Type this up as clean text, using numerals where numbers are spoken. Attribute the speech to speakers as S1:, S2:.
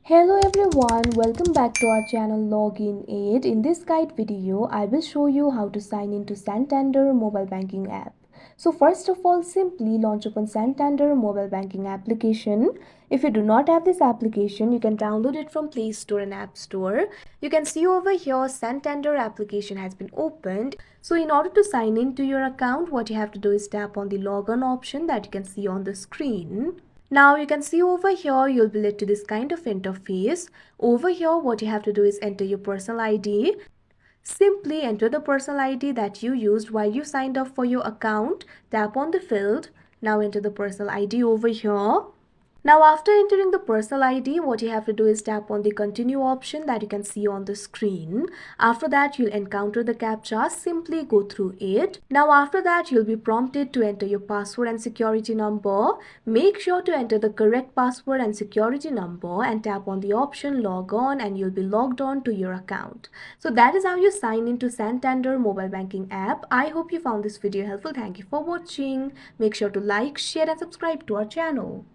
S1: Hello everyone, welcome back to our channel Login Aid. In this guide video, I will show you how to sign into Santander Mobile Banking app. So first of all, simply launch open Santander Mobile Banking application. If you do not have this application, you can download it from Play Store and App Store. You can see over here Santander application has been opened. So in order to sign into your account, what you have to do is tap on the login option that you can see on the screen. Now you can see over here you'll be led to this kind of interface. Over here what you have to do is enter your personal ID. Simply enter the personal ID that you used while you signed up for your account. Tap on the field. Now enter the personal ID over here. Now after entering the personal ID, what you have to do is tap on the continue option that you can see on the screen. After that, you'll encounter the CAPTCHA. Simply go through it. Now after that, you'll be prompted to enter your password and security number. Make sure to enter the correct password and security number and tap on the option log on and you'll be logged on to your account. So that is how you sign into Santander Mobile Banking app. I hope you found this video helpful. Thank you for watching. Make sure to like, share and subscribe to our channel.